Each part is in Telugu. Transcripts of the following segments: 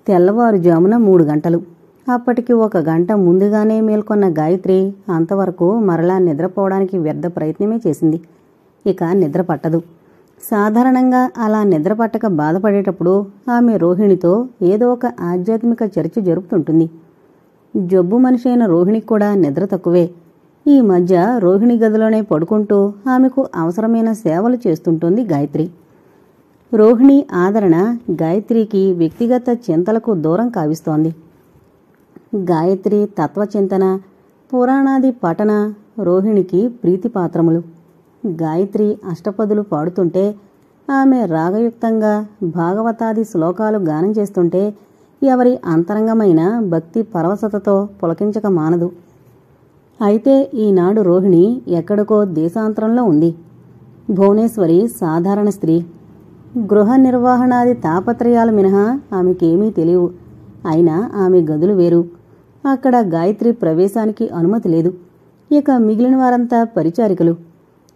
తెల్లవారుజామున 3 గంటలు. అప్పటికి 1 గంట ముందుగానే మేల్కొన్న గాయత్రి అంతవరకు మరలా నిద్రపోవడానికి వ్యర్థ ప్రయత్నమే చేసింది. ఇక నిద్ర పట్టదు. సాధారణంగా అలా నిద్ర పట్టక బాధపడేటప్పుడు ఆమె రోహిణితో ఏదో ఒక ఆధ్యాత్మిక చర్చ జరుపుతుంటుంది. జబ్బు మనిషి అయిన రోహిణికి కూడా నిద్ర తక్కువే. ఈ మధ్య రోహిణి గదిలోనే పడుకుంటూ ఆమెకు అవసరమైన సేవలు చేస్తుంటుంది గాయత్రి. రోహిణి ఆదరణ గాయత్రికి వ్యక్తిగత చింతలకు దూరం కావిస్తోంది. గాయత్రి తత్వచింతన, పురాణాది పఠన రోహిణికి ప్రీతిపాత్రములు. గాయత్రి అష్టపదులు పాడుతుంటే, ఆమె రాగయుక్తంగా భాగవతాది శ్లోకాలు గానం చేస్తుంటే ఎవరి అంతరంగమైన భక్తి పరవశతతో పులకించక మానదు. అయితే ఈనాడు రోహిణి ఎక్కడికో దేశాంతరంలో ఉంది. భువనేశ్వరి సాధారణ స్త్రీ. గృహ నిర్వహణాది తాపత్రయాలు మినహా ఆమెకేమీ తెలియవు. అయినా ఆమె గదులు వేరు. అక్కడ గాయత్రి ప్రవేశానికి అనుమతి లేదు. ఇక మిగిలిన వారంతా పరిచారికలు.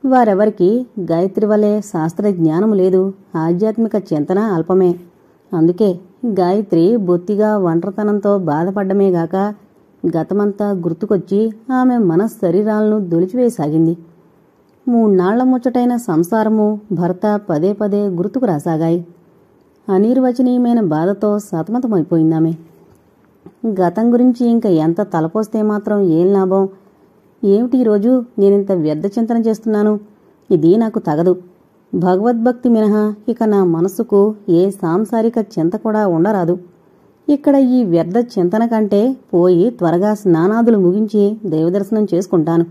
వారెవరికి గాయత్రి వలె శాస్త్రజ్ఞానము లేదు, ఆధ్యాత్మిక చింతన అల్పమే. అందుకే గాయత్రి బొత్తిగా ఒంటరితనంతో బాధపడ్డమేగాక గతమంతా గుర్తుకొచ్చి ఆమె మనశ్శరీరాలను దొలిచివేయసాగింది. 3 నాళ్ల ముచ్చటైన సంసారము, భర్త పదే పదే గుర్తుకు రాసాగాయి. అనిర్వచనీయమైన బాధతో సతమతమైపోయిందామె. గతం గురించి ఇంక ఎంత తలపోస్తే మాత్రం ఏం లాభం? ఏమిటి ఈరోజు నేనింత వ్యర్థ చింతన చేస్తున్నాను? ఇది నాకు తగదు. భగవద్భక్తి మినహా ఇక నా మనస్సుకు ఏ సాంసారిక చింత కూడా ఉండరాదు. ఇక్కడ ఈ వ్యర్థ చింతన కంటే పోయి త్వరగా స్నానాదులు ముగించి దైవదర్శనం చేసుకుంటాను.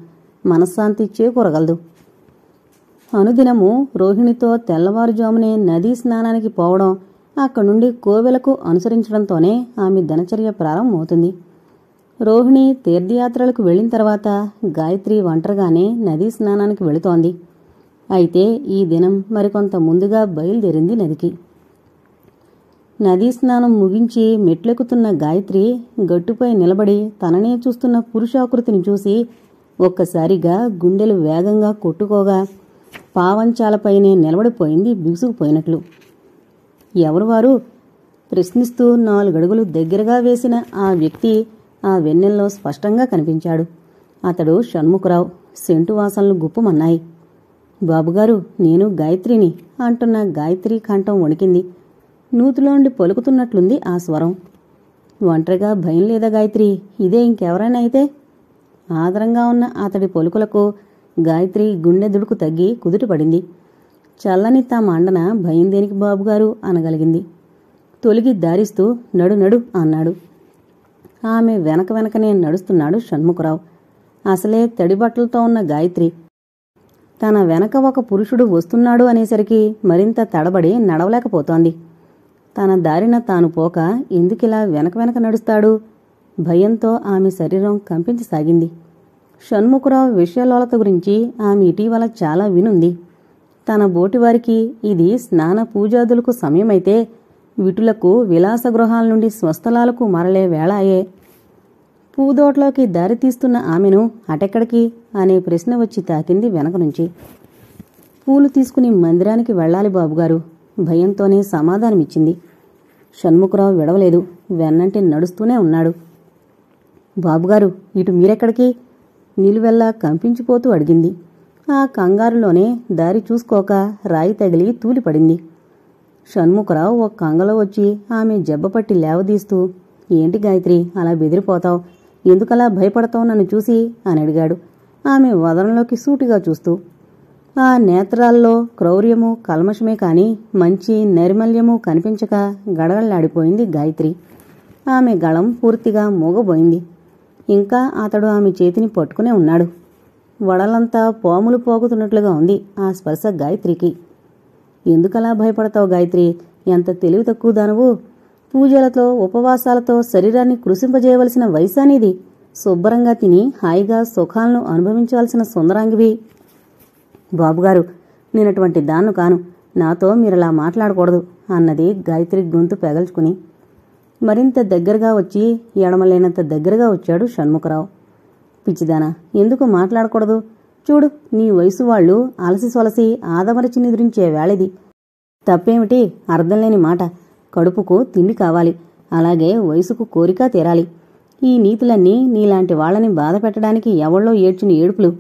మనశ్శాంతి చేకూరగలదు. అనుదినము రోహిణితో తెల్లవారుజామునే నదీ స్నానానికి పోవడం, అక్కడి నుండి కోవెలకు అనుసరించడంతోనే ఆమె దినచర్య ప్రారంభమవుతుంది. రోహిణి తీర్థయాత్రలకు వెళ్లిన తర్వాత గాయత్రి ఒంటరిగానే నదీ స్నానానికి వెళుతోంది. అయితే ఈ దినం మరికొంత ముందుగా బయలుదేరింది నదికి. నదీ స్నానం ముగించి మెట్లెక్కుతున్న గాయత్రి గట్టుపై నిలబడి తననే చూస్తున్న పురుషాకృతిని చూసి ఒక్కసారిగా గుండెలు వేగంగా కొట్టుకోగా పావంచాలపైనే నిలబడిపోయింది బిగుసుకుపోయినట్లు. ఎవరు వారు? ప్రశ్నిస్తూ 4 అడుగులు దగ్గరగా వేసిన ఆ వ్యక్తి ఆ వెన్నెల్లో స్పష్టంగా కనిపించాడు. అతడు షణ్ముఖరావు. సెంటు వాసనలు గుప్పుమన్నాయి. బాబుగారు, నేను గాయత్రిని అంటున్న గాయత్రి కంఠం వణికింది. నూతిలోండి పలుకుతున్నట్లుంది ఆ స్వరం. ఒంటరిగా భయం లేదా గాయత్రి? ఇదే ఇంకెవరైనా అయితే? ఆదరంగా ఉన్న అతడి పలుకులకు గాయత్రి గుండె దుడుకు తగ్గి కుదుటపడింది. చల్లని తమ అండన భయం దేనికి బాబుగారు అనగలిగింది. తొలిగి దారిస్తూ నడు నడు అన్నాడు. ఆమె వెనక వెనకనే నడుస్తున్నాడు షణ్ముఖరావు. అసలే తడిబట్టలతో ఉన్న గాయత్రి తన వెనక ఒక పురుషుడు వస్తున్నాడు అనేసరికి మరింత తడబడి నడవలేకపోతోంది. తన దారిన తాను పోక ఎందుకిలా వెనక వెనక నడుస్తాడు? భయంతో ఆమె శరీరం కంపించసాగింది. షణ్ముఖరావు విషయలోలత గురించి ఆమె ఇటీవల చాలా వినుంది. తన బోటివారికి ఇది స్నాన పూజాదులకు సమయమైతే విటులకు విలాసగృహాల నుండి స్వస్థలాలకు మరలే వేళ అయే. పూదోట్లోకి దారితీస్తున్న ఆమెను అటెక్కడికి అనే ప్రశ్న వచ్చి తాకింది వెనక నుంచి. పూలు తీసుకుని మందిరానికి వెళ్ళాలి బాబుగారు భయంతోనే సమాధానమిచ్చింది. షణ్ముఖరావు విడవలేదు. వెన్నంటి నడుస్తూనే ఉన్నాడు. బాబుగారు, ఇటు మీరెక్కడికి? నిలువెల్లా కంపించిపోతూ అడిగింది. ఆ కంగారులోనే దారి చూసుకోక రాయి తగిలి తూలిపడింది. షణ్ముఖరావు ఒక కంగలో వచ్చి ఆమె జబ్బపట్టి లేవదీస్తూ, ఏంటి గాయత్రి అలా బెదిరిపోతావు? ఎందుకలా భయపడతావు నన్ను చూసి అని అడిగాడు, ఆమె వదనంలోకి సూటిగా చూస్తూ. ఆ నేత్రాల్లో క్రౌర్యము కల్మషమే కాని మంచి నైర్మల్యము కనిపించక గడగళ్లాడిపోయింది గాయత్రి. ఆమె గళం పూర్తిగా మూగబోయింది. ఇంకా అతడు ఆమె చేతిని పట్టుకునే ఉన్నాడు. వడలంతా పాములు పోగుతున్నట్లుగా ఉంది ఆ స్పర్శ గాయత్రికి. ఎందుకలా భయపడతావు గాయత్రి? ఎంత తెలివి తక్కువ దానవు? పూజలతో ఉపవాసాలతో శరీరాన్ని కృషింపజేయవలసిన వయసానిది. శుభ్రంగా తిని హాయిగా సుఖాలను అనుభవించవలసిన సుందరాంగివి. బాబుగారు, నేనటువంటి దాన్ను కాను. నాతో మీరలా మాట్లాడకూడదు అన్నది గాయత్రి గొంతు పెగల్చుకుని. మరింత దగ్గరగా వచ్చి ఎడమలేనంత దగ్గరగా వచ్చాడు షణ్ముఖరావు. పిచ్చిదానా, ఎందుకు మాట్లాడకూడదు? చూడు, నీ వయసు వాళ్ళు అలసి సొలసి ఆదమరచి నిద్రించే వేళిది. తప్పేమిటి? అర్థంలేని మాట. కడుపుకు తిండి కావాలి. అలాగే వయసుకు కోరిక తీరాలి. ఈ నీతులన్నీ నీలాంటి వాళ్ళని బాధ పెట్టడానికి ఎవళ్ళో ఏడ్చిన ఏడుపులు.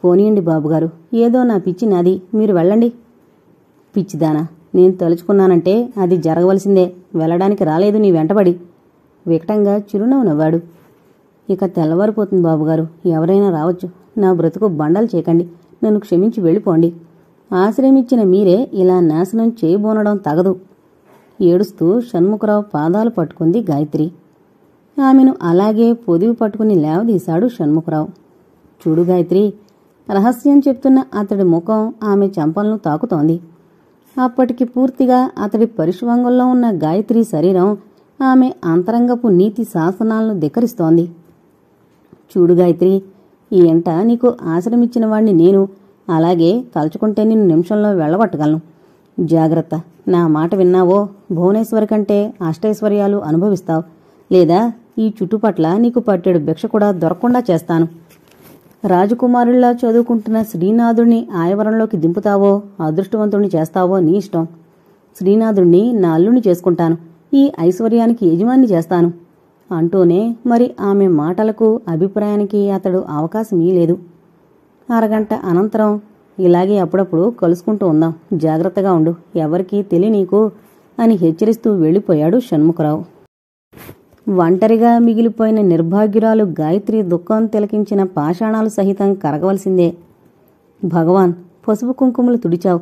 పోనీయండి బాబుగారు, ఏదో నా పిచ్చి నాది, మీరు వెళ్ళండి. పిచ్చిదానా, నేను తలుచుకున్నానంటే అది జరగవలసిందే, వెళ్ళడానికి రాలేదు నీ వెంటబడి. వికటంగా చిరునవ్వు నవ్వాడు. ఇక తెల్లవారిపోతుంది బాబుగారు, ఎవరైనా రావచ్చు. నా బ్రతుకు బండలు చేయకండి, నన్ను క్షమించి వెళ్ళిపోండి. ఆశ్రయమిచ్చిన మీరే ఇలా నాశనం చేయబోనడం తగదు. ఏడుస్తూ షణ్ముఖరావు పాదాలు పట్టుకుంది గాయత్రి. ఆమెను అలాగే పొదివి పట్టుకుని లేవదీశాడు షణ్ముఖరావు. చూడు గాయత్రి, రహస్యం చెప్తున్న అతడి ముఖం ఆమె చెంపలను తాకుతోంది. అప్పటికి పూర్తిగా అతడి పరిశ్వంగంలో ఉన్న గాయత్రి శరీరం ఆమె అంతరంగపు నీతి శాసనాలను ధిక్కరిస్తోంది. చూడు గాయత్రి, ఈ ఎంట నీకు ఆశ్రమిచ్చిన వాణ్ణి నేను, అలాగే తలుచుకుంటే నిన్ను నిమిషంలో వెళ్ళగొట్టగలను. జాగ్రత్త, నా మాట విన్నావో భువనేశ్వరి కంటే అష్టైశ్వర్యాలు అనుభవిస్తావు, లేదా ఈ చుట్టుపట్ల నీకు పట్టెడు భిక్ష కూడా దొరకకుండా చేస్తాను. రాజకుమారుల్లా చదువుకుంటున్న శ్రీనాథుణ్ణి ఆయవరంలోకి దింపుతావో అదృష్టవంతుణ్ణి చేస్తావో నీ ఇష్టం. శ్రీనాథుణ్ణి నా అల్లుణ్ణి చేసుకుంటాను, ఈ ఐశ్వర్యానికి యజమాని చేస్తాను అంటూనే మరి ఆమె మాటలకు అభిప్రాయానికి అతడు అవకాశం ఇయ్యలేదు. అరగంట అనంతరం ఇలాగే అప్పుడప్పుడు కలుసుకుంటూ ఉందాం, జాగ్రత్తగా ఉండు, ఎవరికీ తెలియనీకు అని హెచ్చరిస్తూ వెళ్ళిపోయాడు షణ్ముఖరావు. ఒంటరిగా మిగిలిపోయిన నిర్భాగ్యురాలు గాయత్రి దుఃఖం తిలకించిన పాషాణాలు సహితం కరగవలసిందే. భగవాన్, పసుపు కుంకుమలు తుడిచావు,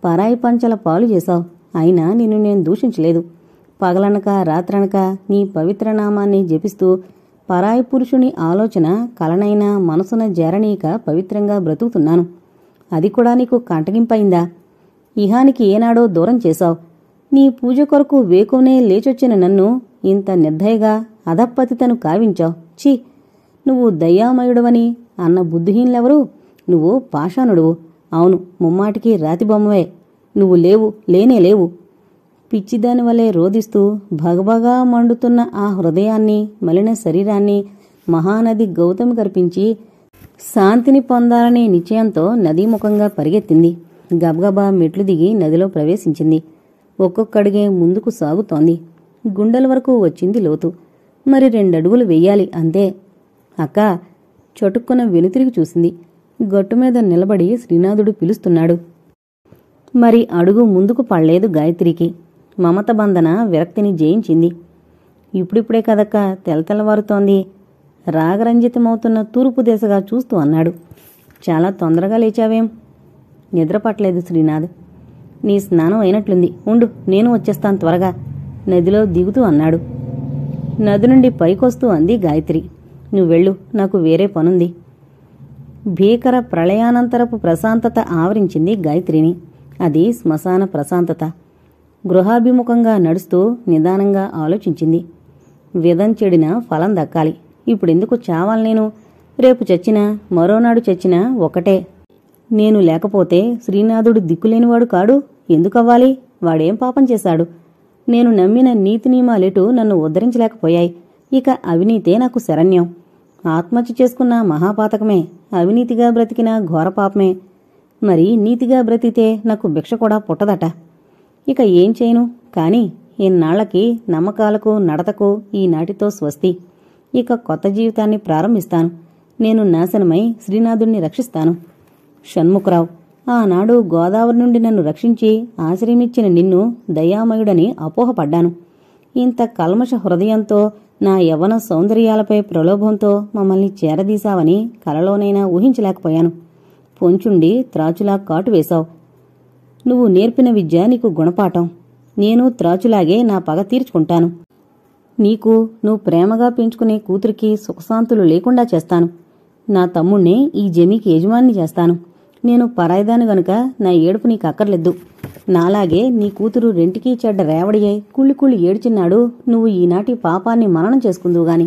పరాయి పంచల పాలు చేశావు, అయినా నిన్ను నేను దూషించలేదు. పగలనక రాత్రనక నీ పవిత్ర నామాన్ని జపిస్తూ పరాయి పురుషుని ఆలోచన కలనైనా మనసున జరణీక పవిత్రంగా బ్రతుకుతున్నాను. అది కూడా నీకు కంటగింపైందా? ఇహానికి ఏనాడో దూరం చేశావు. నీ పూజ కొరకు వేకునే లేచొచ్చిన నన్ను ఇంత నిర్దయగా అధపతితను కావించావు. ఛీ, నువ్వు దయ్యామయుడవని అన్న బుద్ధిహీనులెవరు? నువ్వు పాషాణుడువు. అవును, ముమ్మాటికి రాతిబొమ్మవే. నువ్వు లేవు, లేనే లేవు. పిచ్చిదాని వలె రోదిస్తూ భగభగా మండుతున్న ఆ హృదయాన్ని, మలిన శరీరాన్ని మహానది గౌతమి కర్పించి శాంతిని పొందాలనే నిశ్చయంతో నదీముఖంగా పరిగెత్తింది. గబగబా మెట్లు దిగి నదిలో ప్రవేశించింది. ఒక్కొక్కడిగే ముందుకు సాగుతోంది. గుండెల వరకు వచ్చింది లోతు. మరి 2 అడుగులు వెయ్యాలి అంతే. అక్కా, చటుక్కున వెనుతిరిగి చూసింది. గట్టుమీద నిలబడి శ్రీనాథుడు పిలుస్తున్నాడు. మరి అడుగు ముందుకు పడలేదు గాయత్రికి. మమత బంధన విరక్తిని జయించింది. ఇప్పుడిప్పుడే కదక్క తెల్లవారుతోంది. రాగరంజితమవుతున్న తూర్పు దిశగా చూస్తూ అన్నాడు. చాలా తొందరగా లేచావేం? నిద్రపట్టలేదు శ్రీనాథ్. నీ స్నానం అయినట్లుంది, ఉండు, నేను వచ్చేస్తాను త్వరగా, నదిలో దిగుతూ అన్నాడు. నది నుండి పైకొస్తూ అంది గాయత్రి. నువ్వెళ్ళు, నాకు వేరే పనుంది. భీకర ప్రళయానంతరపు ప్రశాంతత ఆవరించింది గాయత్రిని. అది శ్మశాన ప్రశాంతత. గృహాభిముఖంగా నడుస్తూ నిదానంగా ఆలోచించింది. విధం చెడిన ఫలం దక్కాలి. ఇప్పుడెందుకు చావాలి నేను? రేపు చచ్చినా మరోనాడు చచ్చినా ఒకటే. నేను లేకపోతే శ్రీనాథుడు దిక్కులేనివాడు కాడు. ఎందుకవ్వాలి? వాడేం పాపం చేశాడు? నేను నమ్మిన నీతి నియమాలెటు నన్ను ఉద్ధరించలేకపోయాయి. ఇక అవినీతే నాకు శరణ్యం. ఆత్మహత్య చేసుకున్న మహాపాతకమే, అవినీతిగా బ్రతికిన ఘోరపాపమే. మరి నీతిగా బ్రతికితే నాకు భిక్ష కూడా పుట్టదట. ఇక ఏం చేయను? కాని ఇన్నాళ్లకి నమ్మకాలకు నడతకు ఈనాటితో స్వస్తి. ఇక కొత్త జీవితాన్ని ప్రారంభిస్తాను. నేను నాశనమై శ్రీనాథుణ్ణి రక్షిస్తాను. షణ్ముఖరావు, ఆనాడు గోదావరి నుండి నన్ను రక్షించి ఆశ్రయమిచ్చిన నిన్ను దయామయుడని అపోహపడ్డాను. ఇంత కల్మష హృదయంతో, నా యవ్వన సౌందర్యాలపై ప్రలోభంతో మమ్మల్ని చేరదీశావని కలలోనైనా ఊహించలేకపోయాను. పొంచుండి త్రాచులా కాటువేశావు. నువ్వు నేర్పిన విద్య నీకు గుణపాఠం. నేను త్రాచులాగే నా పగ తీర్చుకుంటాను. నీకు నువ్వు ప్రేమగా పెంచుకునే కూతురికి సుఖశాంతులు లేకుండా చేస్తాను. నా తమ్ముణ్ణి ఈ జమీకి యజమాని చేస్తాను. నేను పరాయిదాను గనుక నా ఏడుపు నీకు అక్కర్లేదు. నాలాగే నీ కూతురు రెంటికి చెడ్డ రేవడియై కుళ్ళి కుళ్ళి ఏడ్చిన్నాడు నువ్వు ఈనాటి పాపాన్ని మననం చేసుకుందువుగాని.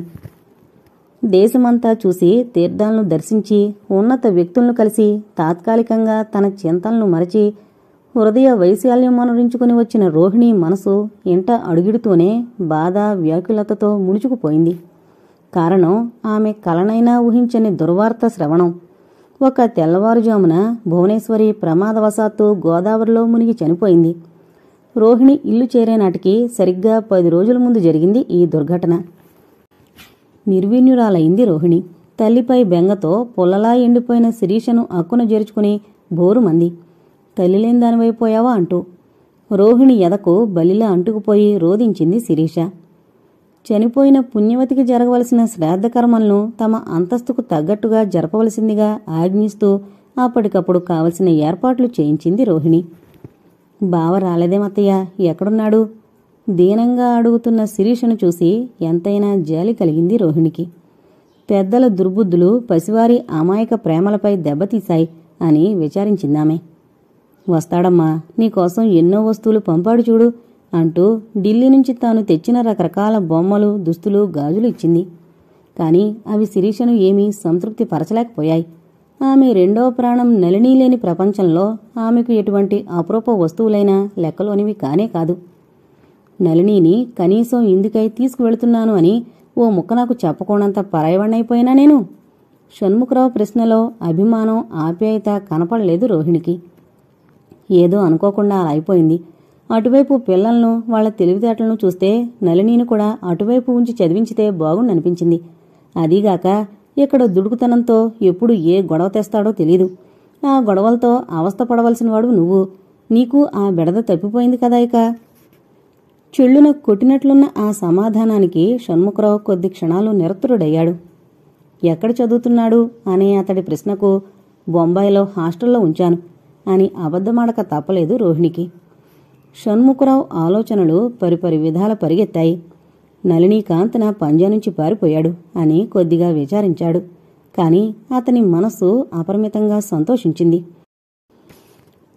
దేశమంతా చూసి తీర్థాలను దర్శించి ఉన్నత వ్యక్తులను కలిసి తాత్కాలికంగా తన చింతలను మరచి హృదయ వైశాల్యం మనరించుకుని వచ్చిన రోహిణి మనసు ఇంట అడుగిడుతూనే బాధ వ్యాకులతతో ముడుచుకుపోయింది. కారణం ఆమె కలనైనా ఊహించని దుర్వార్త శ్రవణం. ఒక తెల్లవారుజామున భువనేశ్వరి ప్రమాదవశాత్తు గోదావరిలో మునిగి చనిపోయింది. రోహిణి ఇల్లు చేరే నాటికి సరిగ్గా 10 రోజుల ముందు జరిగింది ఈ దుర్ఘటన. నిర్వీణ్యురాలైంది రోహిణి. తల్లిపై బెంగతో పుల్లలా ఎండిపోయిన శిరీషను అక్కున చేర్చుకుని బోరుమంది. తల్లిలేని దానివైపోయావా అంటూ. రోహిణి ఎదకు బలిలా అంటుకుపోయి రోదించింది శిరీష. చనిపోయిన పుణ్యవతికి జరగవలసిన శ్రాద్ధకర్మలను తమ అంతస్తుకు తగ్గట్టుగా జరపవలసిందిగా ఆజ్ఞిస్తూ అప్పటికప్పుడు కావలసిన ఏర్పాట్లు చేయించింది రోహిణి. బావ రాలేదేమత్తయ్య, ఎక్కడున్నాడు? దీనంగా అడుగుతున్న శిరీషను చూసి ఎంతైనా జాలి కలిగింది రోహిణికి. పెద్దల దుర్బుద్ధులు పసివారి అమాయక ప్రేమలపై దెబ్బతీశాయి అని విచారించిందామె. వస్తాడమ్మా, నీకోసం ఎన్నో వస్తువులు పంపాడు చూడు అంటూ ఢిల్లీ నుంచి తాను తెచ్చిన రకరకాల బొమ్మలు, దుస్తులు, గాజులు ఇచ్చింది. కాని అవి శిరీషను ఏమీ సంతృప్తి పరచలేకపోయాయి. ఆమె రెండో ప్రాణం నళినీ లేని ప్రపంచంలో ఆమెకు ఎటువంటి అపరూప వస్తువులైనా లెక్కలోనివి కానే కాదు. నళినీని కనీసం ఇందుకై తీసుకువెళుతున్నాను అని ఓ ముక్క నాకు చెప్పకుండంత పరాయవాణ్ణైపోయినా నేను? షణ్ముఖరావు ప్రశ్నలో అభిమానం, ఆప్యాయత కనపడలేదు రోహిణికి. ఏదో అనుకోకుండా అలా అయిపోయింది. అటువైపు పిల్లలను, వాళ్ల తెలివితేటలను చూస్తే నళినీని కూడా అటువైపు ఉంచి చదివించితే బాగుండనిపించింది. అదీగాక ఇక్కడ దుడుకుతనంతో ఎప్పుడు ఏ గొడవ తెస్తాడో తెలీదు. ఆ గొడవలతో అవస్థపడవలసిన వాడు నువ్వు. నీకు ఆ బెడద తప్పిపోయింది కదా ఇక. చెళ్ళున కొట్టినట్లున్న ఆ సమాధానానికి షణ్ముఖరావు కొద్ది క్షణాలు నిరతురుడయ్యాడు. ఎక్కడ చదువుతున్నాడు అనే అతడి ప్రశ్నకు బొంబాయిలో హాస్టల్లో ఉంచాను అని అబద్ధమాడక తప్పలేదు రోహిణికి. షణ్ముఖరావు ఆలోచనలు పరిపరి విధాల పరిగెత్తాయి. నళినీకాంత్ నా పంజా నుంచి పారిపోయాడు అని కొద్దిగా విచారించాడు. కాని అతని మనస్సు అపరిమితంగా సంతోషించింది.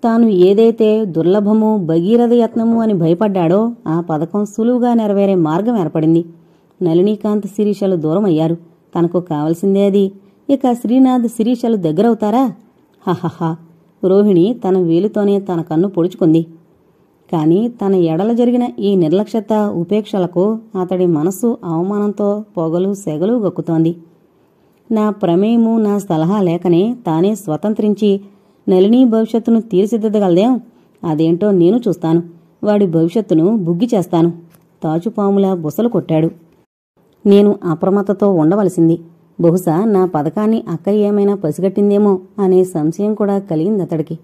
తాను ఏదైతే దుర్లభము, భగీరథ యత్నము అని భయపడ్డాడో ఆ పథకం సులువుగా నెరవేరే మార్గం ఏర్పడింది. నళినీకాంత్ శిరీషలు దూరమయ్యారు. తనకు కావలసిందే అది. ఇక శ్రీనాథ్ శిరీషలు దగ్గరవుతారా? హహహా. రోహిణి తన వేలుతోనే తన కన్ను పొడుచుకుంది. కాని తన ఎడల జరిగిన ఈ నిర్లక్ష్యత, ఉపేక్షలకు అతడి మనస్సు అవమానంతో పొగలు సెగలు గక్కుతోంది. నా ప్రమేయము, నా సలహా లేకనే తానే స్వతంత్రించి నళినీ భవిష్యత్తును తీర్చిదిద్దగలదేం? అదేంటో నేను చూస్తాను. వాడి భవిష్యత్తును బుగ్గి చేస్తాను. తాచుపాములా బుసలు కొట్టాడు. నేను అప్రమత్తతో ఉండవలసింది. బహుశా నా పథకాన్ని అక్కయ్య ఏమైనా పసిగట్టిందేమో అనే సంశయం కూడా కలిగిందతడికి.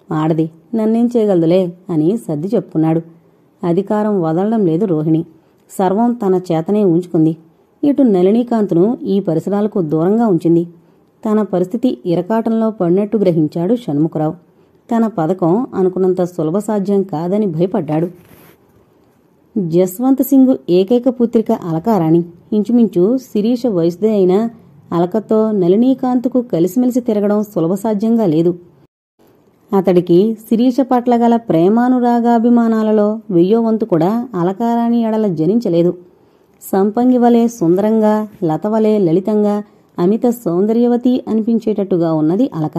ఆడది, నన్నేం చేయగలదులే అని సర్ది చెప్పుకున్నాడు. అధికారం వదలడం లేదు రోహిణి. సర్వం తన చేతనే ఉంచుకుంది. ఇటు నళినీకాంత్ను ఈ పరిసరాలకు దూరంగా ఉంచింది. తన పరిస్థితి ఇరకాటంలో పడినట్టు గ్రహించాడు షణ్ముఖరావు. తన పథకం అనుకున్నంత సులభసాధ్యం కాదని భయపడ్డాడు. జస్వంత్ సింగ్ ఏకైక పుత్రిక అలకారాణి. ఇంచుమించు శిరీష వయసుదే అయినా అలకతో నళినీకాంత్కు కలిసిమెలిసి తిరగడం సులభసాధ్యంగా లేదు. అతడికి శిరీష పట్ల గల ప్రేమానురాగాభిమానాలలో 1000వ వంతు కూడా అలకారాణి ఎడల జనించలేదు. సంపంగి వలె సుందరంగా, లతవలే లలితంగా, అమిత సౌందర్యవతి అనిపించేటట్టుగా ఉన్నది అలక.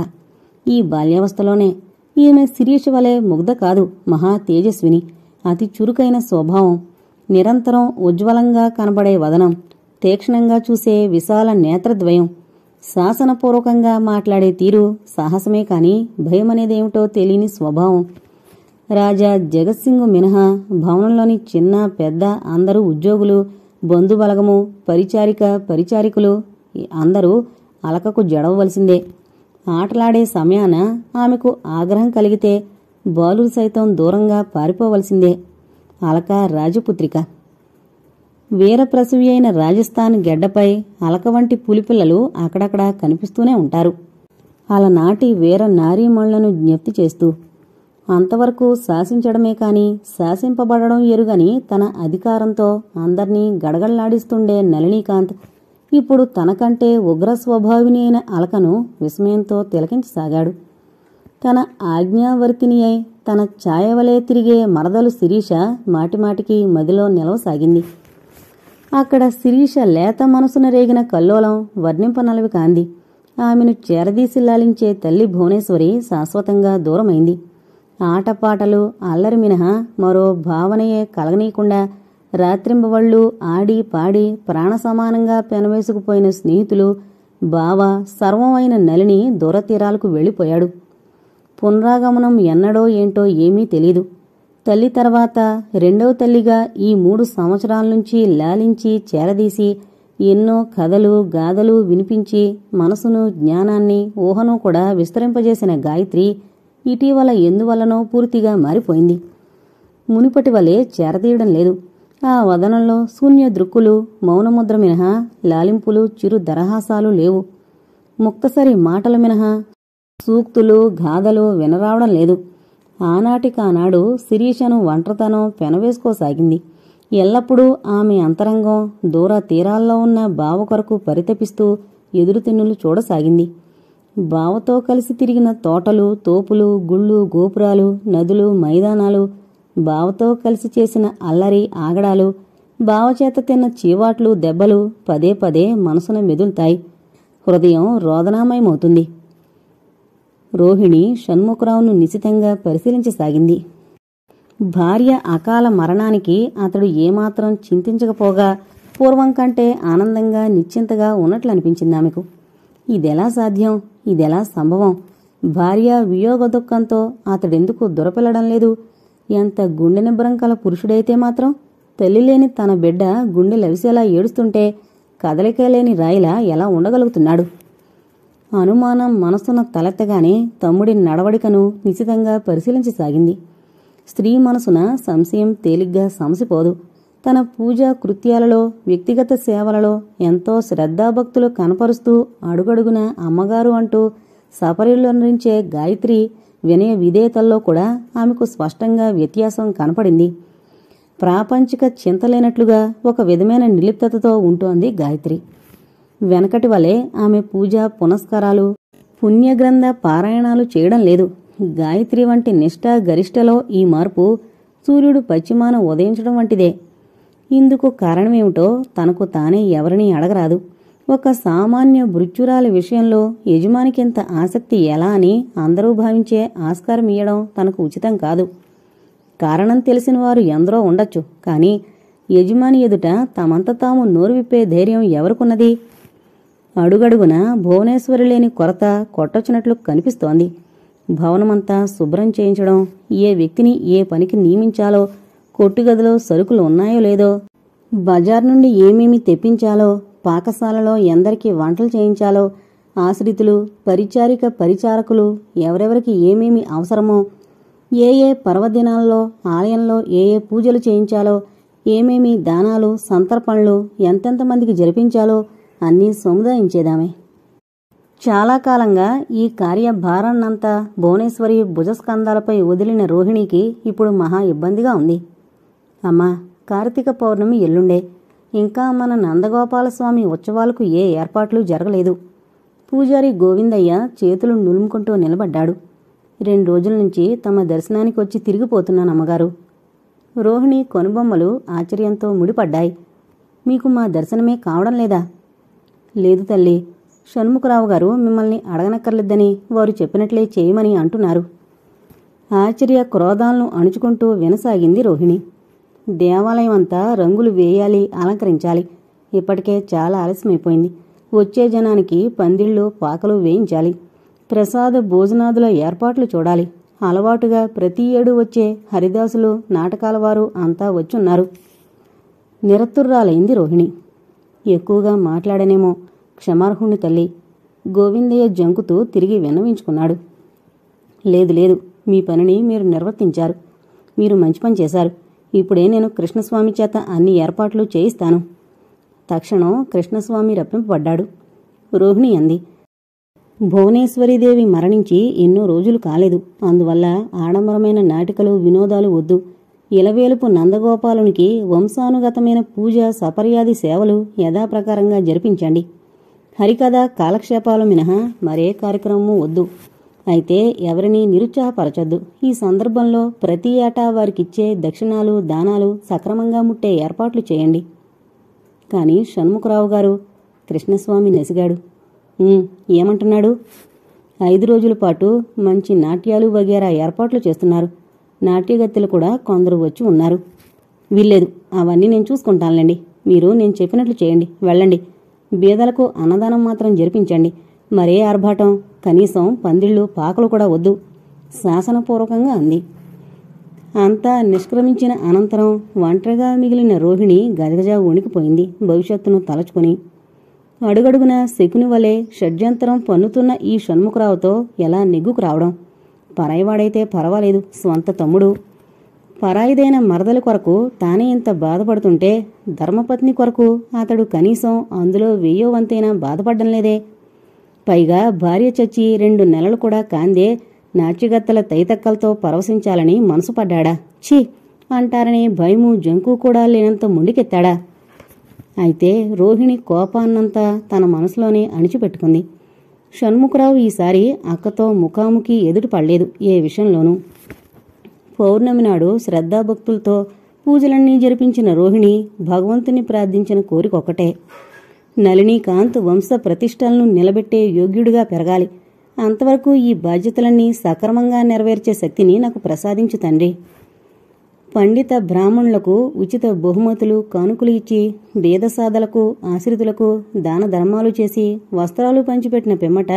ఈ బాల్యావస్థలోనే. ఈమె శిరీష వలె ముగ్ధ కాదు, మహా తేజస్విని. అతి చురుకైన స్వభావం, నిరంతరం ఉజ్వలంగా కనబడే వదనం, తీక్షణంగా చూసే విశాల నేత్రద్వయం, శాసనపూర్వకంగా మాట్లాడే తీరు సాహసమే కాని భయమనేదేమిటో తెలియని స్వభావం. రాజా జగత్సింగ్ మినహా భవనంలోని చిన్న పెద్ద అందరూ ఉద్యోగులు, బంధుబలగము, పరిచారికులు అందరూ అలకకు జడవలసిందే. ఆటలాడే సమయాన ఆమెకు ఆగ్రహం కలిగితే బాలురు సైతం దూరంగా పారిపోవలసిందే. అలక రాజపుత్రిక. వీరప్రసవి అయిన రాజస్థాన్ గెడ్డపై అలక వంటి పులిపిల్లలు అక్కడక్కడా కనిపిస్తూనే ఉంటారు. అలనాటి వీర నారీమణులను జ్ఞప్తి చేస్తూ. అంతవరకు శాసించడమే కాని శాసింపబడడం ఎరుగని తన అధికారంతో అందర్నీ గడగడలాడిస్తుండే నళినీకాంత్ ఇప్పుడు తనకంటే ఉగ్ర స్వభావిని అయిన అలకను విస్మయంతో తిలకించసాగాడు. తన ఆజ్ఞావర్తిని అయి తన ఛాయవలే తిరిగే మరదలు శిరీష మాటిమాటికి మదిలో నిలవసాగింది. అక్కడ శిరీష లేత మనసున రేగిన కల్లోలం వర్ణింపనలవి కాంది. ఆమెను చేరదీసి లాలించే తల్లి భువనేశ్వరి శాశ్వతంగా దూరమైంది. ఆటపాటలు, అల్లరి మినహా మరో భావనయే కలగనీయకుండా రాత్రింబవళ్లు ఆడి పాడి ప్రాణసమానంగా పెనవేసుకుపోయిన స్నేహితులు, బావ, సర్వం అయిన నళిని దూరతీరాలకు వెళ్ళిపోయాడు. పునరాగమనం ఎన్నడో ఏంటో ఏమీ తెలీదు. తల్లి తర్వాత రెండవ తల్లిగా ఈ 3 సంవత్సరాల నుంచి లాలించి చేరదీసి ఎన్నో కథలు గాథలు వినిపించి మనసును జ్ఞానాన్ని ఊహను కూడా విస్తరింపజేసిన గాయత్రి ఇటీవల ఎందువల్లనో పూర్తిగా మారిపోయింది. మునిపటి వలె చేరదీయడం లేదు. ఆ వదనంలో శూన్య దృక్కులు, మౌనముద్ర మినహా లాలింపులు, చిరు దరహాసాలు లేవు. ముక్తసరి మాటలు మినహా సూక్తులు గాథలు వినరావడం లేదు. ఆనాటికానాడు శిరీషను ఒంటరితనం పెనవేసుకోసాగింది. ఎల్లప్పుడూ ఆమె అంతరంగం దూర తీరాల్లో ఉన్న బావ కొరకు పరితపిస్తూ ఎదురుతిన్నులు చూడసాగింది. బావతో కలిసి తిరిగిన తోటలు, తోపులు, గుళ్ళు, గోపురాలు, నదులు, మైదానాలు, బావతో కలిసి చేసిన అల్లరి ఆగడాలు, బావచేత తిన్న చీవాట్లు, దెబ్బలు పదే పదే మనసున మెదులుతాయి. హృదయం రోదనామయమవుతుంది. రోహిణి షణ్ముఖరావును నిశితంగా పరిశీలించసాగింది. భార్య అకాల మరణానికి అతడు ఏమాత్రం చింతించకపోగా పూర్వం కంటే ఆనందంగా నిశ్చింతగా ఉన్నట్లనిపించింది ఆమెకు. ఇదెలా సాధ్యం? ఇదెలా సంభవం? భార్య వియోగ దుఃఖంతో అతడెందుకు దురపిల్లడం లేదు? ఎంత గుండె నిబ్బరం కల పురుషుడైతే మాత్రం తల్లి లేని తన బిడ్డ గుండె లవిసేలా ఏడుస్తుంటే కదలిక లేని రాయిలా ఎలా ఉండగలుగుతున్నాడు? అనుమానం మనసున తలెత్తగానే తమ్ముడి నడవడికను నిశితంగా పరిశీలించసాగింది. స్త్రీ మనసున సంశయం తేలిగ్గా సమసిపోదు. తన పూజా కృత్యాలలో, వ్యక్తిగత సేవలలో ఎంతో శ్రద్ధాభక్తులు కనపరుస్తూ అడుగడుగున అమ్మగారు అంటూ సపరిల్లరించే గాయత్రి వినయ విధేయతల్లో కూడా ఆమెకు స్పష్టంగా వ్యత్యాసం కనపడింది. ప్రాపంచిక చింతలేనట్లుగా ఒక విధమైన నిర్లిప్తతతో ఉంటోంది గాయత్రి. వెనకటి వలె ఆమె పూజ పునస్కారాలు, పుణ్యగ్రంథ పారాయణాలు చేయడం లేదు. గాయత్రి వంటి నిష్ఠా గరిష్టలో ఈ మార్పు సూర్యుడు పశ్చిమాన ఉదయించడం వంటిదే. ఇందుకు కారణమేమిటో తనకు తానే ఎవరినీ అడగరాదు. ఒక సామాన్య భృత్యురాలి విషయంలో యజమానికింత ఆసక్తి ఎలా అని అందరూ భావించే ఆస్కారమియ్యడం తనకు ఉచితం కాదు. కారణం తెలిసిన వారు ఎందరో ఉండొచ్చు, కానీ యజమాని ఎదుట తమంత తాము నోరు విప్పే ధైర్యం ఎవరికున్నది? అడుగడుగున భువనేశ్వరి లేని కొరత కొట్టొచ్చినట్లు కనిపిస్తోంది. భవనమంతా శుభ్రం చేయించడం, ఏ వ్యక్తిని ఏ పనికి నియమించాలో, కొట్టుగదిలో సరుకులు ఉన్నాయో లేదో, బజార్ నుండి ఏమేమి తెప్పించాలో, పాకశాలలో ఎందరికి వంటలు చేయించాలో, ఆశ్రితులు, పరిచారిక పరిచారకులు ఎవరెవరికి ఏమేమి అవసరమో, ఏ ఏ పర్వదినాల్లో ఆలయంలో ఏ ఏ పూజలు చేయించాలో, ఏమేమి దానాలు సంతర్పణలు ఎంతెంతమందికి జరిపించాలో అన్నీ సముదాయించేదామే. చాలా కాలంగా ఈ కార్యభారాన్నంతా భువనేశ్వరి భుజస్కంధాలపై వదిలిన రోహిణికి ఇప్పుడు మహా ఇబ్బందిగా ఉంది. అమ్మా, కార్తీక పౌర్ణమి ఎల్లుండే. ఇంకా మన నందగోపాలస్వామి ఉత్సవాలకు ఏ ఏర్పాట్లు జరగలేదు. పూజారి గోవిందయ్య చేతులు నులుముకుంటూ నిలబడ్డాడు. 2 రోజుల నుంచి తమ దర్శనానికి వచ్చి తిరిగిపోతున్నానమ్మగారు. రోహిణి కొనుబొమ్మలు ఆశ్చర్యంతో ముడిపడ్డాయి. మీకు మా దర్శనమే కావడం లేదా? లేదు తల్లి, షణ్ముఖరావు గారు మిమ్మల్ని అడగనక్కర్లేదని వారు చెప్పినట్లే చేయమని అంటున్నారు. ఆశ్చర్య క్రోధాలను అణుచుకుంటూ వినసాగింది రోహిణి. దేవాలయం అంతా రంగులు వేయాలి, అలంకరించాలి. ఇప్పటికే చాలా ఆలస్యమైపోయింది. వచ్చే జనానికి పందిళ్ళు పాకలు వేయించాలి. ప్రసాద భోజనాదుల ఏర్పాట్లు చూడాలి. అలవాటుగా ప్రతి ఏడు వచ్చే హరిదాసులు, నాటకాల వారు అంతా వచ్చున్నారు. నిరత్తుర్రాలైంది రోహిణి. ఎక్కువగా మాట్లాడనేమో, క్షమార్హుణ్ణి తల్లి. గోవిందయ్య జంకుతూ తిరిగి విన్నవించుకున్నాడు. లేదు లేదు, మీ పనిని మీరు నిర్వర్తించారు. మీరు మంచి పని చేశారు. ఇప్పుడే నేను కృష్ణస్వామి చేత అన్ని ఏర్పాట్లు చేయిస్తాను. తక్షణం కృష్ణస్వామి రప్పింపబడ్డాడు. రోహిణి అంది. భువనేశ్వరీదేవి మరణించి ఎన్నో రోజులు కాలేదు. అందువల్ల ఆడంబరమైన నాటికలు, వినోదాలు వద్దు. ఇలవేలుపు నందగోపాలునికి వంశానుగతమైన పూజ సపర్యాది సేవలు యథాప్రకారంగా జరిపించండి. హరికథ కాలక్షేపాలు మినహా మరే కార్యక్రమము వద్దు. అయితే ఎవరినీ నిరుత్సాహపరచొద్దు. ఈ సందర్భంలో ప్రతి ఏటా వారికిచ్చే దక్షిణాలు, దానాలు సక్రమంగా ముట్టే ఏర్పాట్లు చేయండి. కాని షణ్ముఖరావు గారు, కృష్ణస్వామి నసిగాడు. ఏమంటున్నాడు? 5 రోజుల పాటు మంచి నాట్యాలు వగేరా ఏర్పాట్లు చేస్తున్నారు. నాట్యగత్తెలు కూడా కొందరు వచ్చి ఉన్నారు. వీల్లేదు, అవన్నీ నేను చూసుకుంటానులేండి. మీరు నేను చెప్పినట్లు చేయండి. వెళ్ళండి. బీదలకు అన్నదానం మాత్రం జరిపించండి. మరే ఆర్భాటం, కనీసం పందిళ్ళు పాకలు కూడా వద్దు శాసనపూర్వకంగా అంది. అంతా నిష్క్రమించిన అనంతరం ఒంటరిగా మిగిలిన రోహిణి గజగజ వణికిపోయింది భవిష్యత్తును తలచుకుని. అడుగడుగున శకుని వలె షడ్యంతరం పన్నుతున్న ఈ షణ్ముఖరావుతో ఎలా నెగ్గుకు రావడం? పరాయివాడైతే పర్వాలేదు, స్వంత తమ్ముడు. పరాయిదైన మరదలి కొరకు తానే ఇంత బాధపడుతుంటే ధర్మపత్ని కొరకు అతడు కనీసం అందులో 1000వ వంతైనా బాధపడ్డం లేదే. పైగా భార్య చచ్చి 2 నెలలు కూడా కాందే నాట్యగత్తల తైతక్కలతో పరవశించాలని మనసు పడ్డాడా? ఛీ అంటారని భయము జంకు కూడా లేనంత ముండికెత్తాడా? అయితే రోహిణి కోపాన్నంతా తన మనసులోనే అణిచిపెట్టుకుంది. షణ్ముఖరావు ఈసారి అక్కతో ముఖాముఖి ఎదుటి పడలేదు ఏ విషయంలోనూ. పౌర్ణమి నాడు శ్రద్ధాభక్తులతో పూజలన్నీ జరిపించిన రోహిణి భగవంతుని ప్రార్థించిన కోరికొక్కటే, నళినీకాంత్ వంశ ప్రతిష్టలను నిలబెట్టే యోగ్యుడిగా పెరగాలి. అంతవరకు ఈ బాధ్యతలన్నీ సక్రమంగా నెరవేర్చే శక్తిని నాకు ప్రసాదించు తండ్రి. పండిత బ్రాహ్మణులకు ఉచిత బహుమతులు కానుకలు ఇచ్చి భేదసాధలకు ఆశ్రితులకు దాన ధర్మాలు చేసి వస్త్రాలు పంచిపెట్టిన పిమ్మట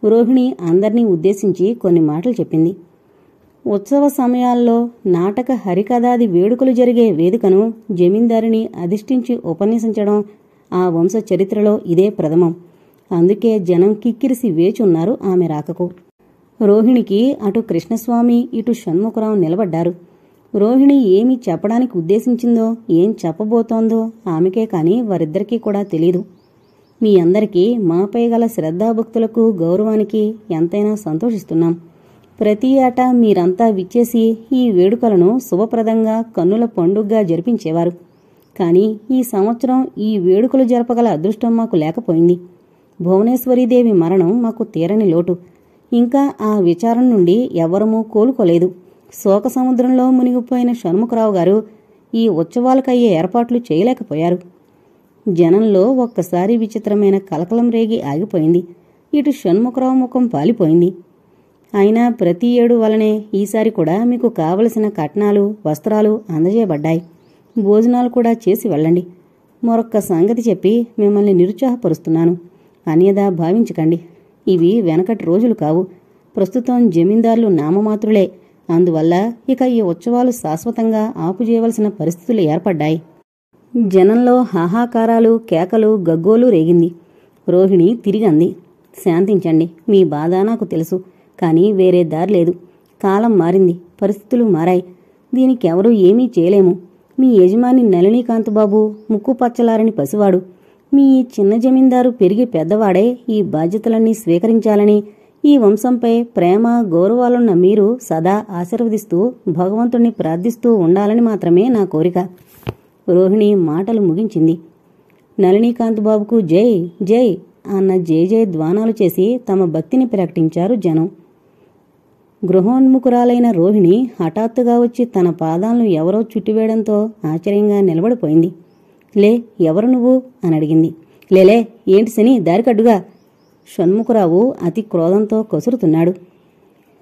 రోహిణి అందర్నీ ఉద్దేశించి కొన్ని మాటలు చెప్పింది. ఉత్సవ సమయాల్లో నాటక హరికథాది వేడుకలు జరిగే వేదికను జమీందారిని అధిష్ఠించి ఉపన్యసించడం ఆ వంశ చరిత్రలో ఇదే ప్రథమం. అందుకే జనం కిక్కిరిసి వేచున్నారు ఆమె రాకకు. రోహిణికి అటు కృష్ణస్వామి ఇటు షణ్ముఖరావు నిలబడ్డారు. రోహిణి ఏమి చెప్పడానికి ఉద్దేశించిందో ఏం చెప్పబోతోందో ఆమెకే కాని వారిద్దరికీ కూడా తెలీదు. మీ అందరికీ మాపై గల శ్రద్ధాభక్తులకు గౌరవానికి ఎంతైనా సంతోషిస్తున్నాం. ప్రతి ఏటా మీరంతా విచ్చేసి ఈ వేడుకలను శుభప్రదంగా కన్నుల పండుగగా జరిపించేవారు. కాని ఈ సంవత్సరం ఈ వేడుకలు జరపగల అదృష్టం మాకు లేకపోయింది. భువనేశ్వరీదేవి మరణం మాకు తీరని లోటు. ఇంకా ఆ విచారం నుండి ఎవ్వరమూ కోలుకోలేదు. శోక సముద్రంలో మునిగిపోయిన షణ్ముఖరావు గారు ఈ ఉత్సవాలకయ్యే ఏర్పాట్లు చేయలేకపోయారు. జనంలో ఒక్కసారి విచిత్రమైన కలకలం రేగి ఆగిపోయింది. ఇటు షణ్ముఖరావు ముఖం పాలిపోయింది. అయినా ప్రతి ఏడు వలనే ఈసారి కూడా మీకు కావలసిన కట్నాలు వస్త్రాలు అందజేయబడ్డాయి. భోజనాలు కూడా చేసి వెళ్ళండి. మరొక్క సంగతి చెప్పి మిమ్మల్ని నిరుత్సాహపరుస్తున్నాను. అన్యదా భావించకండి. ఇవి వెనకటి రోజులు కావు. ప్రస్తుతం జమీందారులు నామమాత్రులే. అందువల్ల ఇక ఈ ఉత్సవాలు శాశ్వతంగా ఆపుచేయవలసిన పరిస్థితులు ఏర్పడ్డాయి. జనంలో హాహాకారాలు కేకలు గగ్గోలు రేగింది. రోహిణి తిరిగంది, శాంతించండి. మీ బాధ నాకు తెలుసు. కానీ వేరే దారి లేదు. కాలం మారింది, పరిస్థితులు మారాయి. దీనికెవరూ ఏమీ చేయలేము. మీ యజమాని నళినీకాంత్ బాబు ముక్కు పచ్చలారని పసివాడు. మీ చిన్న జమీందారు పెరిగి పెద్దవాడే ఈ బాధ్యతలన్నీ స్వీకరించాలని ఈ వంశంపై ప్రేమ గౌరవాలున్న మీరు సదా ఆశీర్వదిస్తూ భగవంతుణ్ణి ప్రార్థిస్తూ ఉండాలని మాత్రమే నా కోరిక. రోహిణి మాటలు ముగించింది. నళినీకాంత్ బాబుకు జై జై అన్న జై జై ధ్వానాలు చేసి తమ భక్తిని ప్రకటించారు జనం. గృహోన్ముఖురాలైన రోహిణి హఠాత్తుగా వచ్చి తన పాదాలను ఎవరో చుట్టివేయడంతో ఆశ్చర్యంగా నిలబడిపోయింది. లే, ఎవరు నువ్వు అని అడిగింది. లేలే, ఏంటి శని, దారికడ్డుగా. షణ్ముఖరావు అతి క్రోధంతో కసురుతున్నాడు.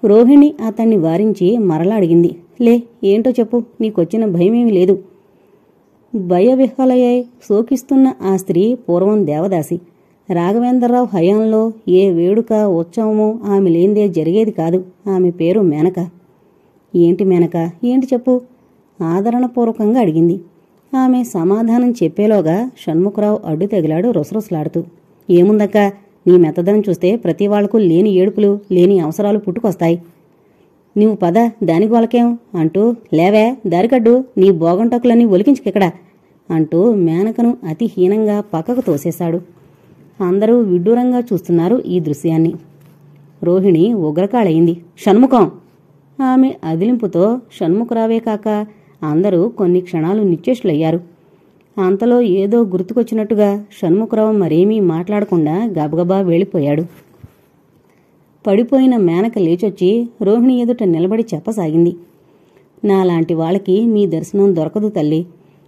రోహిణి అతన్ని వారించి మరలా అడిగింది. లే, ఏంటో చెప్పు. నీకొచ్చిన భయమేమీ లేదు. భయవిహ్వలయ్యై శోకిస్తున్న ఆ స్త్రీ పూర్వం దేవదాసి. రాఘవేంద్రరావు హయాంలో ఏ వేడుక ఉత్సవమో ఆమె లేందే జరిగేది కాదు. ఆమె పేరు మేనక. ఏంటి మేనక, ఏంటి చెప్పు ఆదరణపూర్వకంగా అడిగింది. ఆమె సమాధానం చెప్పేలోగా షణ్ముఖరావు అడ్డు తగిలాడు రుసరుసలాడుతూ. ఏముందక్క, నీ మెత్తదనం చూస్తే ప్రతి వాళ్లకు లేని ఏడుపులు లేని అవసరాలు పుట్టుకొస్తాయి. నువ్వు పద, దానికి వాళ్ళకేం అంటూ లేవే దారికడ్డు, నీ బోగంటకులన్నీ ఒలికించుకెక్కడా అంటూ మేనకను అతి హీనంగా పక్కకు తోసేశాడు. అందరూ విడ్డూరంగా చూస్తున్నారు ఈ దృశ్యాన్ని. రోహిణి ఉగ్రకాళయింది. షణ్ముఖం! ఆమె అదిలింపుతో షణ్ముఖరావే కాక అందరూ కొన్ని క్షణాలు నిశ్చేష్టులయ్యారు. అంతలో ఏదో గుర్తుకొచ్చినట్టుగా షణ్ముఖరావు మరేమీ మాట్లాడకుండా గబగబా వెళ్ళిపోయాడు. పడిపోయిన మేనక లేచొచ్చి రోహిణి ఎదుట నిలబడి చెప్పసాగింది. నాలాంటి వాళ్ళకి మీ దర్శనం దొరకదు తల్లి.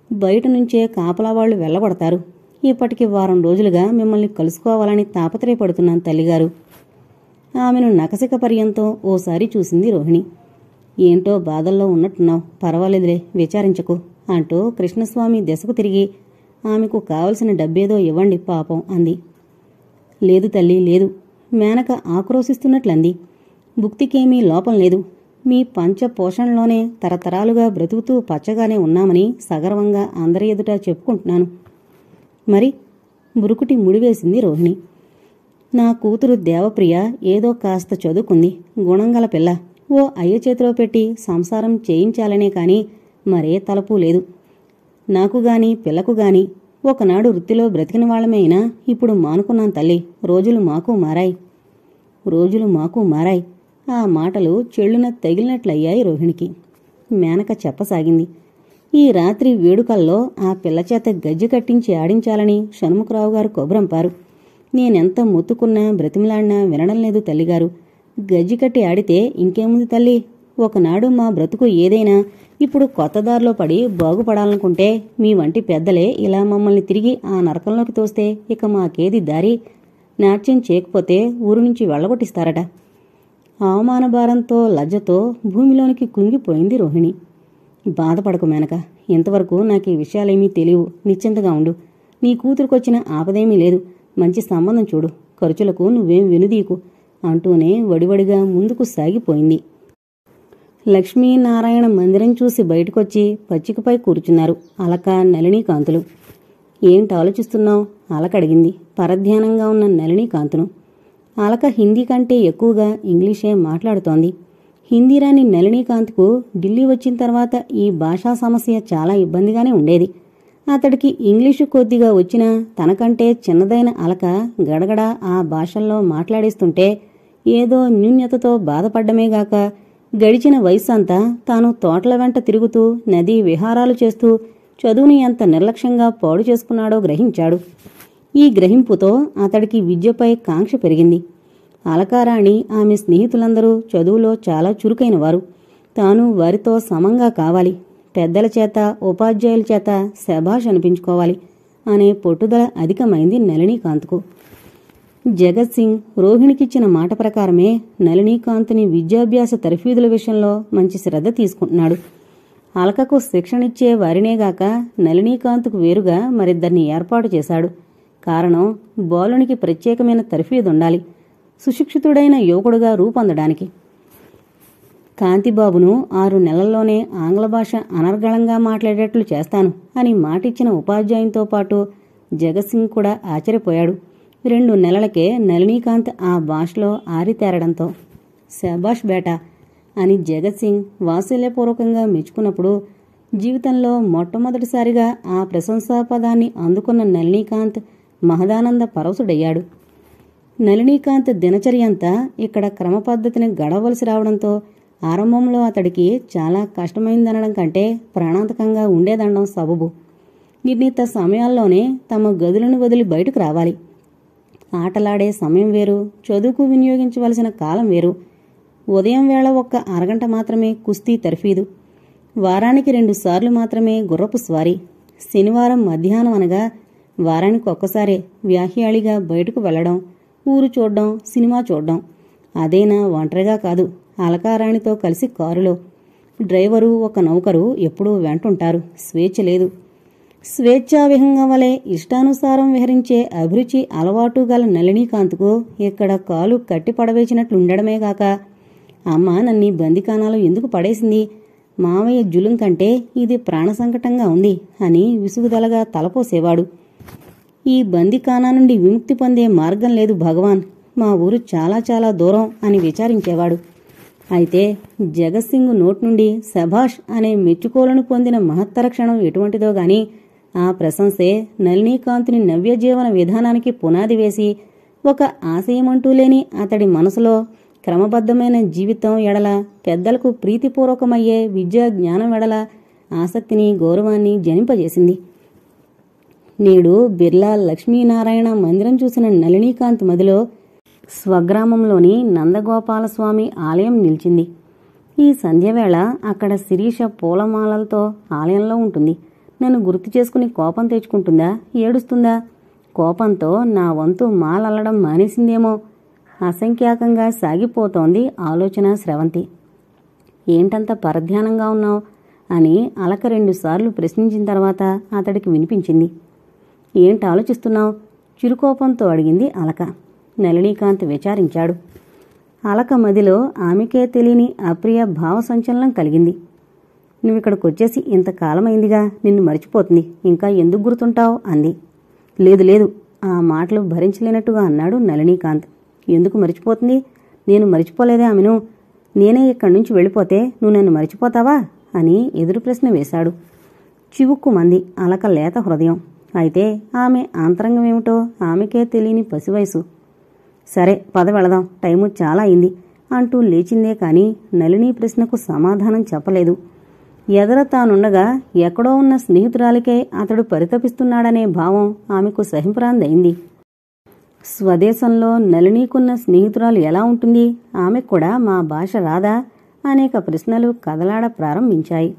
బయట నుంచే కాపలావాళ్లు వెళ్ళగొడతారు. ఇప్పటికి వారం రోజులుగా మిమ్మల్ని కలుసుకోవాలని తాపత్రయపడుతున్నాను తల్లిగారు. ఆమెను నకసిక పర్యంతం ఓసారి చూసింది రోహిణి. ఏంటో బాధల్లో ఉన్నట్టున్నావు, పర్వాలేదులే, విచారించకు అంటూ కృష్ణస్వామి దశకు తిరిగి ఆమెకు కావలసిన డబ్బేదో ఇవ్వండి పాపం అంది. లేదు తల్లి లేదు, మేనక ఆక్రోశిస్తున్నట్లంది. భుక్తికేమీ లోపం లేదు. మీ పంచపోషణలోనే తరతరాలుగా బ్రతుకుతూ పచ్చగానే ఉన్నామని సగర్వంగా అందరి ఎదుట చెప్పుకుంటున్నాను. మరి బురుకుటి ముడివేసింది రోహిణి. నా కూతురు దేవప్రియ ఏదో కాస్త చదువుకుంది, గుణంగల పిల్ల. ఓ అయ్య చేతిలో పెట్టి సంసారం చేయించాలనే కాని మరే తలపు లేదు. నాకు గాని పిల్లకు గాని ఒకనాడు వృత్తిలో బ్రతికిన వాళ్ళమైనా ఇప్పుడు మానుకున్నాం తల్లి. రోజులు మాకు మారాయి. ఆ మాటలు చెళ్ళున తగిలినట్లయ్యాయి రోహిణికి. మేనక చెప్పసాగింది. ఈ రాత్రి వేడుకల్లో ఆ పిల్లచేత గజ్జి కట్టించి ఆడించాలని షణ్ముఖరావు గారు కబురంపారు. నేనెంత మొత్తుకున్నా బ్రతిమలాడినా వినడం లేదు తల్లిగారు. గజ్జి కట్టి ఆడితే ఇంకేముంది తల్లి? ఒకనాడు మా బ్రతుకు ఏదైనా ఇప్పుడు కొత్త దారిలో పడి బాగుపడాలనుకుంటే మీ వంటి పెద్దలే ఇలా మమ్మల్ని తిరిగి ఆ నరకంలోకి తోస్తే ఇక మాకేది దారి? నాట్యం చేయకపోతే ఊరు నుంచి వెళ్లగొట్టిస్తారట. అవమానభారంతో లజ్జతో భూమిలోనికి కుంగిపోయింది రోహిణి. బాధపడకు మేనక, ఇంతవరకు నాకు ఈ విషయాలేమీ తెలియవు. నిశ్చింతగా ఉండు. నీ కూతురుకొచ్చిన ఆపదేమీ లేదు. మంచి సంబంధం చూడు. ఖర్చులకు నువ్వేం వెనుదీకు అంటూనే వడివడిగా ముందుకు సాగిపోయింది. లక్ష్మీనారాయణ మందిరం చూసి బయటకొచ్చి పచ్చికపై కూర్చున్నారు అలక, నళినీకాంతులు. ఏంటి ఆలోచిస్తున్నావు? అలకడిగింది పరధ్యానంగా ఉన్న నళినీకాంతును. అలక హిందీ కంటే ఎక్కువగా ఇంగ్లీషే మాట్లాడుతోంది. హిందీ రాని నళినీకాంత్కు ఢిల్లీ వచ్చిన తర్వాత ఈ భాషా సమస్య చాలా ఇబ్బందిగానే ఉండేది. అతడికి ఇంగ్లీషు కొద్దిగా వచ్చినా తనకంటే చిన్నదైన అలక గడగడ ఆ భాషల్లో మాట్లాడేస్తుంటే ఏదో న్యూన్యతతో బాధపడ్డమేగాక గడిచిన వయస్సంతా తాను తోటల వెంట తిరుగుతూ నదీ విహారాలు చేస్తూ చదువుని ఎంత నిర్లక్ష్యంగా పాడు చేసుకున్నాడో గ్రహించాడు. ఈ గ్రహింపుతో అతడికి విద్యపై కాంక్ష పెరిగింది. అలకారాణి ఆమె స్నేహితులందరూ చదువులో చాలా చురుకైనవారు. తాను వారితో సమంగా కావాలి, పెద్దల చేత ఉపాధ్యాయుల చేత శభాష్ అనిపించుకోవాలి అనే పట్టుదల అధికమైంది నళినీకాంత్కు. జగత్ సింగ్ రోహిణికిచ్చిన మాట ప్రకారమే నళినీకాంత్ని విద్యాభ్యాస తర్ఫీదుల విషయంలో మంచి శ్రద్ధ తీసుకుంటున్నాడు. అలకకు శిక్షణిచ్చే వారినేగాక నళినీకాంత్కు వేరుగా మరిద్దరిని ఏర్పాటు చేశాడు. కారణం, బాలునికి ప్రత్యేకమైన తర్ఫీదుండాలి, సుశిక్షితుడైన యువకుడుగా రూపొందడానికి. కాంతిబాబును 6 నెలల్లోనే ఆంగ్ల భాష అనర్గళంగా మాట్లాడేట్లు చేస్తాను అని మాటిచ్చిన ఉపాధ్యాయునితో పాటు జగత్ సింగ్ కూడా ఆశ్చర్యపోయాడు. 2 నెలలకే నళినీకాంత్ ఆ భాషలో ఆరితేరడంతో శాబాష్ బేటా అని జగత్ సింగ్ వాత్సల్యపూర్వకంగా మెచ్చుకున్నప్పుడు జీవితంలో మొట్టమొదటిసారిగా ఆ ప్రశంసాపదాన్ని అందుకున్న నళినీకాంత్ మహదానంద పరవశుడయ్యాడు. నళినీకాంత్ దినచర్యంతా ఇక్కడ క్రమపద్ధతిని గడవలసి రావడంతో ఆరంభంలో అతడికి చాలా కష్టమైందనడం కంటే ప్రాణాంతకంగా ఉండేదనడం సబబు. నిర్ణీత సమయాల్లోనే తమ గదులను వదిలి బయటకు రావాలి. ఆటలాడే సమయం వేరు, చదువుకు వినియోగించవలసిన కాలం వేరు. ఉదయం వేళ ఒక్క అరగంట మాత్రమే కుస్తీ తర్ఫీదు, వారానికి 2 సార్లు మాత్రమే గుర్రపు స్వారీ, శనివారం మధ్యాహ్నం అనగా వారానికి ఒక్కసారే వ్యాహ్యాళిగా బయటకు వెళ్లడం, ఊరు చూడ్డం, సినిమా చూడ్డం. అదేనా ఒంటరిగా కాదు, అలకారాణితో కలిసి కారులో. డ్రైవరు, ఒక నౌకరు ఎప్పుడూ వెంటుంటారు. స్వేచ్ఛ లేదు. స్వేచ్ఛావిహంగం వలె ఇష్టానుసారం విహరించే అభిరుచి అలవాటు గల నళినీకాంత్కు ఇక్కడ కాలు కట్టి పడవేసినట్లుండడమేగాక అమ్మ నన్ని బందికానాలో ఎందుకు పడేసింది, మావయ్య జులుం కంటే ఇది ప్రాణసంకటంగా ఉంది అని విసుగుదలగా తలపోసేవాడు. ఈ బందికానా నుండి విముక్తి పొందే మార్గం లేదు భగవాన్, మా ఊరు చాలా చాలా దూరం అని విచారించేవాడు. అయితే జగత్ సింగ్ నోటి నుండి శభాష్ అనే మెచ్చుకోలను పొందిన మహత్తర క్షణం ఎటువంటిదో గాని ఆ ప్రశంసే నళినీకాంత్ని నవ్యజీవన విధానానికి పునాది వేసి ఒక ఆశయమంటూ లేని అతడి మనసులో క్రమబద్ధమైన జీవితం ఎడల, పెద్దలకు ప్రీతిపూర్వకమయ్యే విద్యా జ్ఞానం ఎడల ఆసక్తిని, గౌరవాన్ని జనింపజేసింది. నేడు బిర్లా లక్ష్మీనారాయణ మందిరం చూసిన నళినీకాంత్ మదిలో స్వగ్రామంలోని నందగోపాలస్వామి ఆలయం నిలిచింది. ఈ సంధ్యవేళ అక్కడ శిరీష పూలమాలలతో ఆలయంలో ఉంటుంది. నన్ను గుర్తు చేసుకుని కోపం తెచ్చుకుంటుందా, ఏడుస్తుందా? కోపంతో నా వంతు మాలల్లడం మానేసిందేమో. అసంఖ్యాకంగా సాగిపోతోంది ఆలోచన స్రవంతి. ఏంటంత పరధ్యానంగా ఉన్నావు అని అలక 2 సార్లు ప్రశ్నించిన తర్వాత అతడికి వినిపించింది. ఏంటి ఆలోచిస్తున్నావు? చిరుకోపంతో అడిగింది అలక. నళినీకాంత్ విచారించాడు. అలక మదిలో ఆమెకే తెలియని అప్రియ భావ సంచలనం కలిగింది. నువ్విక్కడికొచ్చేసి ఇంతకాలమైందిగా, నిన్ను మరిచిపోతుంది, ఇంకా ఎందుకు గుర్తుంటావు అంది. లేదు లేదు, ఆ మాటలు భరించలేనట్టుగా అన్నాడు నళినీకాంత్. ఎందుకు మరిచిపోతుంది? నేను మరిచిపోలేదే ఆమెను. నేనే ఇక్కడి నుంచి వెళ్ళిపోతే నువ్వు నన్ను మరిచిపోతావా అని ఎదురు ప్రశ్న వేశాడు. చివుక్కుమంది అలక లేత హృదయం. అయితే ఆమె ఆంతరంగమేమిటో ఆమెకే తెలియని పసివయసు. సరే పద వెళదాం, టైము చాలా అయింది అంటూ లేచిందే కాని నళిని ప్రశ్నకు సమాధానం చెప్పలేదు. ఎదర తానుండగా ఎక్కడో ఉన్న స్నేహితురాలికే అతడు పరితపిస్తున్నాడనే భావం ఆమెకు సహింపరాందయింది. స్వదేశంలో నళినీకున్న స్నేహితురాలు ఎలా ఉంటుంది? ఆమెకు కూడా మా భాష రాదా? అనేక ప్రశ్నలు కదలాడ ప్రారంభించాయి.